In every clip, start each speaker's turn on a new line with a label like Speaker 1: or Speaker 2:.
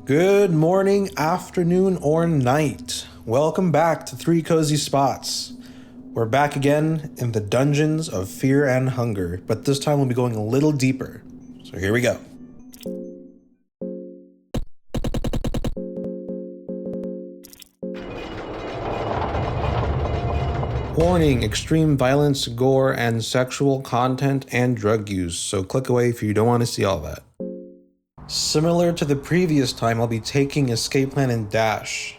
Speaker 1: Good morning, afternoon, or night. Welcome back to 3 Cozy Spots. We're back again in the dungeons of fear and hunger, but this time we'll be going a little deeper. So here we go. Warning, extreme violence, gore, and sexual content and drug use, so click away if you don't want to see all that. Similar to the previous time, I'll be taking escape plan and dash,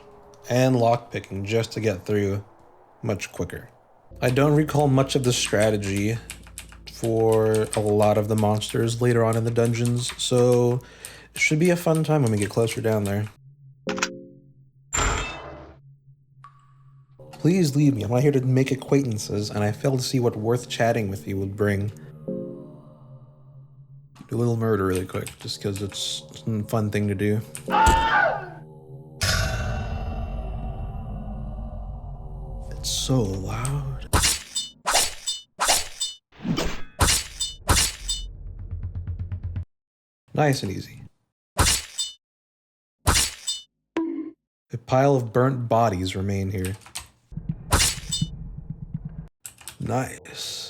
Speaker 1: and lockpicking just to get through much quicker. I don't recall much of the strategy for a lot of the monsters later on in the dungeons, so it should be a fun time when we get closer down there. Please leave me, I'm not here to make acquaintances, and I fail to see what worth chatting with you would bring. Do a little murder really quick, just because it's a fun thing to do. It's so loud. Nice and easy. A pile of burnt bodies remain here. Nice.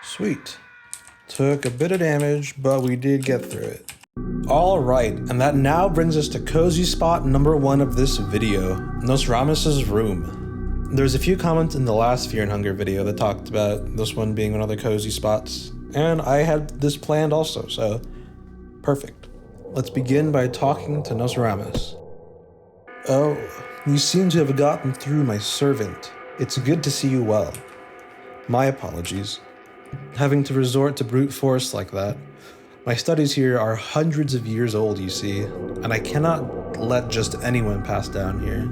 Speaker 1: Sweet. Took a bit of damage, but we did get through it. Alright, and that now brings us to cozy spot number 1 of this video, Nosramos's room. There's a few comments in the last Fear and Hunger video that talked about this one being one of the cozy spots, and I had this planned also, so perfect. Let's begin by talking to Nosramos. Oh, you seem to have gotten through, my servant. It's good to see you well. My apologies. Having to resort to brute force like that. My studies here are hundreds of years old, you see, and I cannot let just anyone pass down here.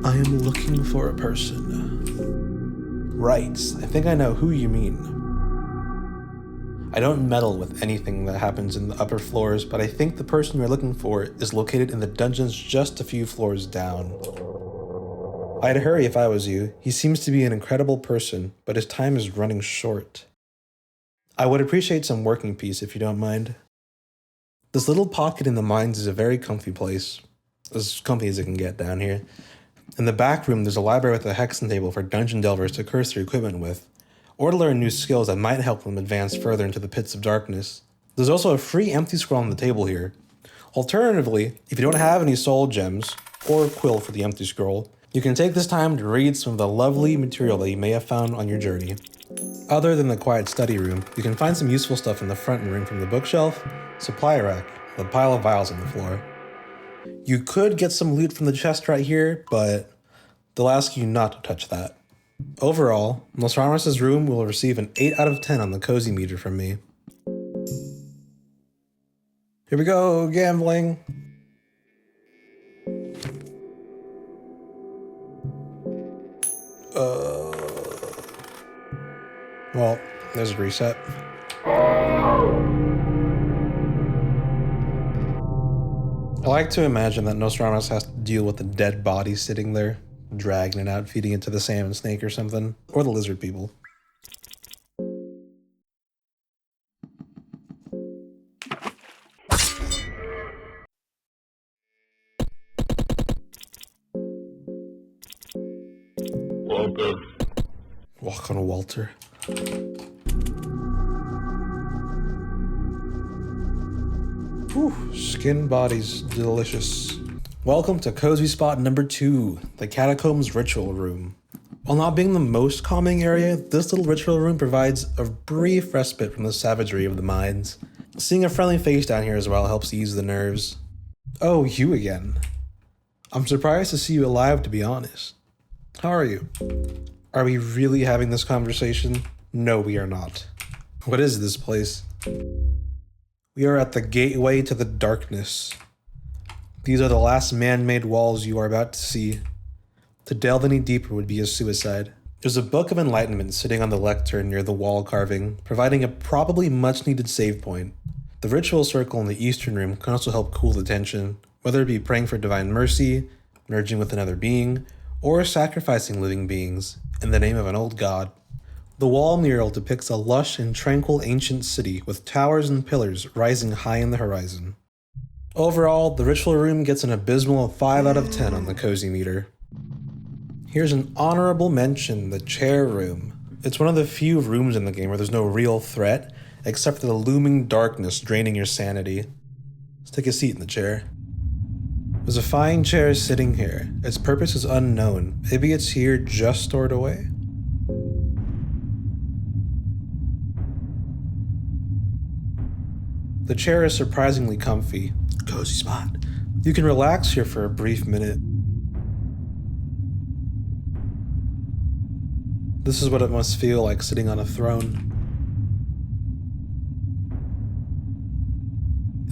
Speaker 1: I am looking for a person. Right, I think I know who you mean. I don't meddle with anything that happens in the upper floors, but I think the person you're looking for is located in the dungeons just a few floors down. I'd hurry if I was you. He seems to be an incredible person, but his time is running short. I would appreciate some working peace if you don't mind. This little pocket in the mines is a very comfy place. As comfy as it can get down here. In the back room, there's a library with a hexen table for dungeon delvers to curse their equipment with, or to learn new skills that might help them advance further into the pits of darkness. There's also a free empty scroll on the table here. Alternatively, if you don't have any soul gems, or a quill for the empty scroll, you can take this time to read some of the lovely material that you may have found on your journey. Other than the quiet study room, you can find some useful stuff in the front room from the bookshelf, supply rack, and a pile of vials on the floor. You could get some loot from the chest right here, but they'll ask you not to touch that. Overall, Nosramos's room will receive an 8 out of 10 on the cozy meter from me. Here we go, gambling. Well, there's a reset. I like to imagine that Nosramos has to deal with the dead body sitting there, dragging it out, feeding it to the salmon snake or something, or the lizard people. Welcome, Walter. Whew, skin bodies, delicious. Welcome to cozy spot number 2, the Catacombs Ritual Room. While not being the most calming area, this little ritual room provides a brief respite from the savagery of the mines. Seeing a friendly face down here as well helps ease the nerves. Oh, you again. I'm surprised to see you alive, to be honest. How are you? Are we really having this conversation? No, we are not. What is this place? We are at the gateway to the darkness. These are the last man-made walls you are about to see. To delve any deeper would be a suicide. There's a Book of Enlightenment sitting on the lectern near the wall carving, providing a probably much-needed save point. The ritual circle in the eastern room can also help cool the tension, whether it be praying for divine mercy, merging with another being, or sacrificing living beings in the name of an old god. The wall mural depicts a lush and tranquil ancient city with towers and pillars rising high in the horizon. Overall, the ritual room gets an abysmal 5 out of 10 on the cozy meter. Here's an honorable mention, the chair room. It's one of the few rooms in the game where there's no real threat, except for the looming darkness draining your sanity. Let's take a seat in the chair. There's a fine chair sitting here. Its purpose is unknown. Maybe it's here just stored away. The chair is surprisingly comfy. Cozy spot. You can relax here for a brief minute. This is what it must feel like sitting on a throne.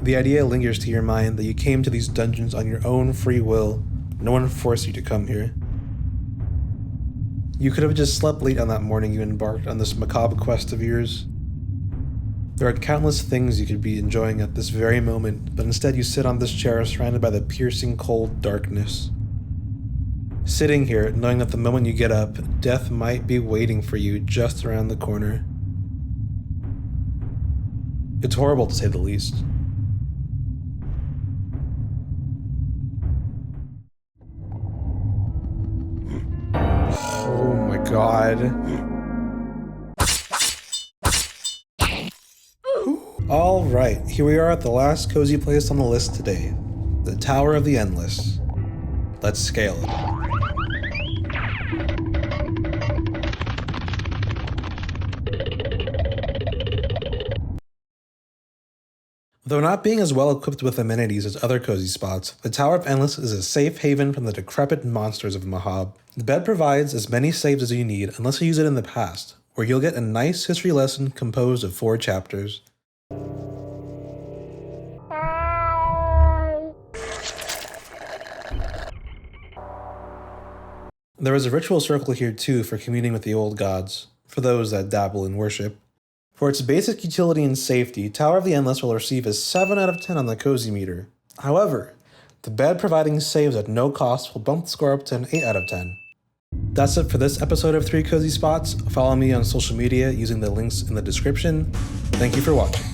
Speaker 1: The idea lingers to your mind that you came to these dungeons on your own free will. No one forced you to come here. You could have just slept late on that morning you embarked on this macabre quest of yours. There are countless things you could be enjoying at this very moment, but instead you sit on this chair surrounded by the piercing cold darkness. Sitting here, knowing that the moment you get up, death might be waiting for you just around the corner. It's horrible to say the least. Oh my god. Alright, here we are at the last cozy place on the list today. The Tower of the Endless. Let's scale it. Though not being as well equipped with amenities as other cozy spots, the Tower of Endless is a safe haven from the decrepit monsters of Mahab. The bed provides as many saves as you need unless you use it in the past, where you'll get a nice history lesson composed of 4 chapters. There is a ritual circle here too for communing with the old gods, for those that dabble in worship. For its basic utility and safety, Tower of the Endless will receive a 7 out of 10 on the cozy meter. However, the bed providing saves at no cost will bump the score up to an 8 out of 10. That's it for this episode of 3 Cozy Spots. Follow me on social media using the links in the description. Thank you for watching.